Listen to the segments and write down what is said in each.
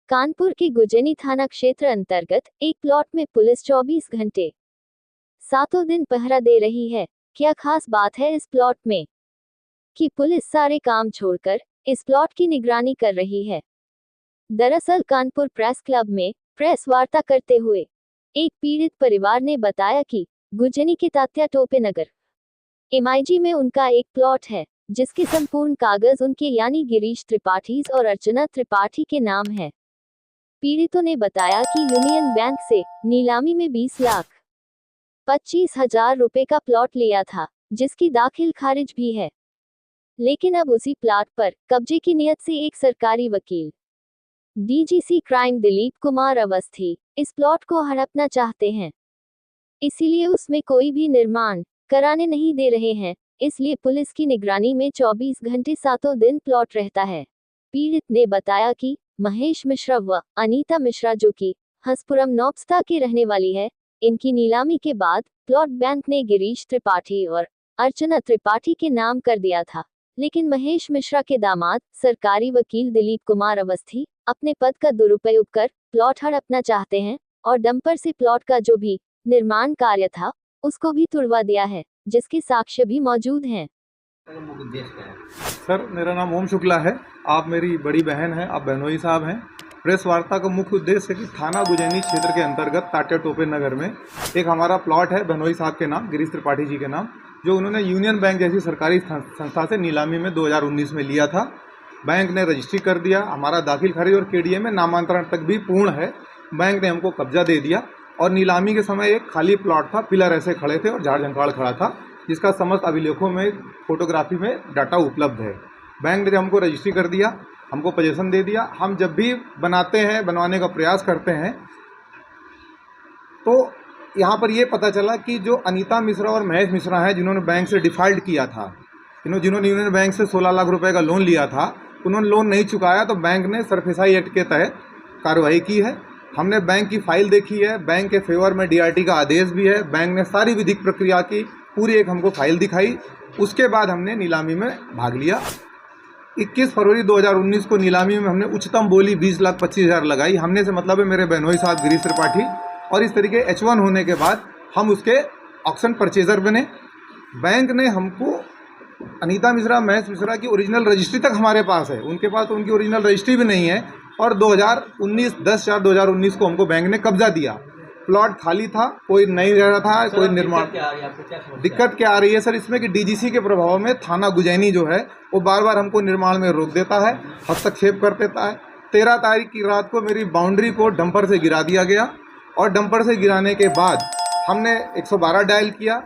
कानपुर के गुजनी थाना क्षेत्र अंतर्गत एक प्लॉट में पुलिस 24 घंटे सातों दिन पहरा दे रही है। क्या खास बात है इस प्लॉट में कि पुलिस सारे काम छोड़कर इस प्लॉट की निगरानी कर रही है। दरअसल कानपुर प्रेस क्लब में प्रेस वार्ता करते हुए एक पीड़ित परिवार ने बताया कि गुजनी के तात्या टोपे नगर एमआईजी में उनका एक प्लॉट है, जिसके संपूर्ण कागज उनके यानी गिरीश त्रिपाठी और अर्चना त्रिपाठी के नाम है। पीड़ितों ने बताया कि यूनियन बैंक से नीलामी में 20,25,000 रुपए का प्लॉट लिया था, जिसकी दाखिल खारिज भी है। लेकिन अब उसी प्लॉट पर कब्जे की नियत से एक सरकारी वकील डीजीसी क्राइम दिलीप कुमार अवस्थी इस प्लॉट को हड़पना चाहते हैं। इसीलिए उसमें कोई भी निर्माण कराने नहीं दे रहे हैं। इसलिए पुलिस की निगरानी में 24 घंटे सातों दिन प्लॉट रहता है। पीड़ित ने बताया कि महेश मिश्रा व अनीता मिश्रा, जो कि हंसपुरम नौबस्ता की रहने वाली है, इनकी नीलामी के बाद प्लॉट बैंक ने गिरीश त्रिपाठी और अर्चना त्रिपाठी के नाम कर दिया था। लेकिन महेश मिश्रा के दामाद सरकारी वकील दिलीप कुमार अवस्थी अपने पद का दुरुपयोग कर प्लॉट हड़पना चाहते हैं और डंपर से प्लॉट का जो भी निर्माण कार्य था उसको भी तुड़वा दिया है, जिसके साक्ष्य भी मौजूद हैं। सर, मेरा नाम ओम शुक्ला है। आप मेरी बड़ी बहन हैं, आप बहनोई साहब हैं। प्रेस वार्ता का मुख्य उद्देश्य है कि थाना गुजैनी क्षेत्र के अंतर्गत तात्या टोपे नगर में एक हमारा प्लॉट है बहनोई साहब के नाम, गिरीश त्रिपाठी जी के नाम, जो उन्होंने यूनियन बैंक जैसी सरकारी संस्था से नीलामी में 2019 में लिया था। बैंक ने रजिस्ट्री कर दिया, हमारा दाखिल खारिज और केडीए में नामांतरण तक भी पूर्ण है। बैंक ने हमको कब्जा दे दिया और नीलामी के समय एक खाली प्लॉट था, पिलर ऐसे खड़े थे और झाड़ झंकाड़ खड़ा था, जिसका समस्त अभिलेखों में फोटोग्राफी में डाटा उपलब्ध है। बैंक ने जब हमको रजिस्ट्री कर दिया, हमको पोजीशन दे दिया। हम जब भी बनवाने का प्रयास करते हैं तो यहाँ पर ये पता चला कि जो अनीता मिश्रा और महेश मिश्रा हैं, जिन्होंने बैंक से डिफ़ॉल्ट किया था, जिन्होंने यूनियन बैंक से 16 लाख रुपए का लोन लिया था, उन्होंने लोन नहीं चुकाया तो बैंक ने सरफेसाई एक्ट के तहत कार्रवाई की है। हमने बैंक की फाइल देखी है, बैंक के फेवर में डीआरटी का आदेश भी है। बैंक ने सारी विधिक प्रक्रिया की पूरी एक हमको फाइल दिखाई। उसके बाद हमने नीलामी में भाग लिया। 21 फरवरी 2019 को नीलामी में हमने उच्चतम बोली 20,25,000 लगाई। हमने से मतलब है मेरे बहनोई साहब गिरीश त्रिपाठी, और इस तरीके H1 होने के बाद हम उसके ऑक्शन परचेजर बने। बैंक ने हमको अनीता मिश्रा, महेश मिश्रा की ओरिजिनल रजिस्ट्री तक हमारे पास है, उनके पास तो उनकी ओरिजिनल रजिस्ट्री भी नहीं है। और 10/4/2019 को हमको बैंक ने कब्जा दिया। प्लॉट खाली था, कोई नहीं रह रहा था, कोई निर्माण। दिक्कत क्या आ रही है सर इसमें कि डीजीसी के प्रभाव में थाना गुजैनी जो है वो बार बार हमको निर्माण में रोक देता है, हस्तक्षेप कर देता है। 13 तारीख की रात को मेरी बाउंड्री को डंपर से गिरा दिया गया और डंपर से गिराने के बाद हमने 112 डायल किया,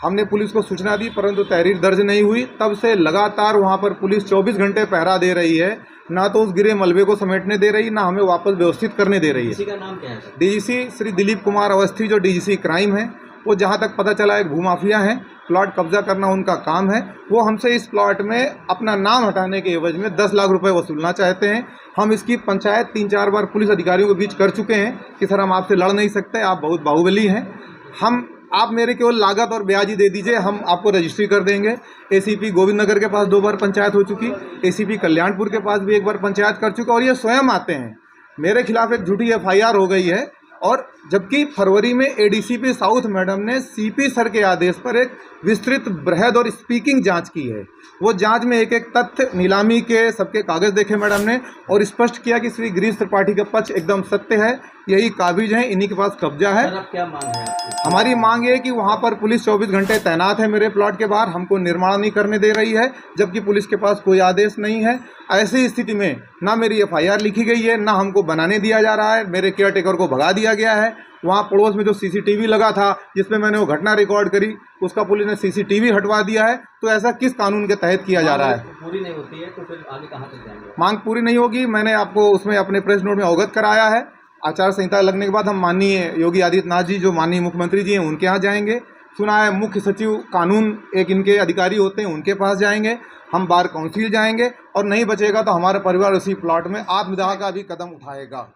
हमने पुलिस को सूचना दी, परंतु तहरीर दर्ज नहीं हुई। तब से लगातार वहाँ पर पुलिस 24 घंटे पहरा दे रही है, ना तो उस गिरे मलबे को समेटने दे रही, ना हमें वापस व्यवस्थित करने दे रही है। डीजीसी का नाम क्या है? डीजीसी श्री दिलीप कुमार अवस्थी, जो डीजीसी क्राइम है, वो जहाँ तक पता चला है भूमाफिया हैं, प्लॉट कब्जा करना उनका काम है। वो हमसे इस प्लॉट में अपना नाम हटाने के एवज में 10 लाख रुपए वसूलना चाहते हैं। हम इसकी पंचायत 3-4 बार पुलिस अधिकारियों के बीच कर चुके हैं कि सर हम आपसे लड़ नहीं सकते, आप बहुत बाहुबली हैं, आप मेरे केवल लागत और ब्याज ही दे दीजिए, हम आपको रजिस्ट्री कर देंगे। एसीपी गोविंद नगर के पास 2 बार पंचायत हो चुकी, एसीपी कल्याणपुर के पास भी 1 बार पंचायत कर चुका, और ये स्वयं आते हैं। मेरे खिलाफ एक झूठी एफआईआर हो गई है, और जबकि फरवरी में एडीसीपी साउथ मैडम ने सीपी सर के आदेश पर एक विस्तृत, बृहद और स्पीकिंग जांच की है। वो जांच में एक एक तथ्य, नीलामी के सबके कागज देखे मैडम ने, और स्पष्ट किया कि श्री गिरीश त्रिपाठी का पक्ष एकदम सत्य है, यही काबिज हैं, इन्हीं के पास कब्जा है। सर, अब क्या मांग है? हमारी मांग ये है कि वहाँ पर पुलिस 24 घंटे तैनात है मेरे प्लॉट के बाहर, हमको निर्माण नहीं करने दे रही है, जबकि पुलिस के पास कोई आदेश नहीं है। ऐसी स्थिति में ना मेरी एफआईआर लिखी गई है, ना हमको बनाने दिया जा रहा है, मेरे केयरटेकर को भगा दिया गया है। वहाँ पड़ोस में जो सीसीटीवी लगा था, जिसमें मैंने वो घटना रिकॉर्ड करी, उसका पुलिस ने सीसीटीवी हटवा दिया है। तो ऐसा किस कानून के तहत किया जा रहा है? पूरी नहीं होती है तो फिर आगे कहाँ तक जाएंगे? मांग पूरी नहीं होगी, मैंने आपको उसमें अपने प्रेस नोट में अवगत कराया है। आचार संहिता लगने के बाद हम माननीय योगी आदित्यनाथ जी, जो माननीय मुख्यमंत्री जी हैं, उनके यहाँ जाएंगे। सुना है मुख्य सचिव कानून एक इनके अधिकारी होते हैं, उनके पास जाएंगे। हम बार काउंसिल जाएंगे, और नहीं बचेगा तो हमारा परिवार उसी प्लॉट में आत्मदाह का भी कदम उठाएगा।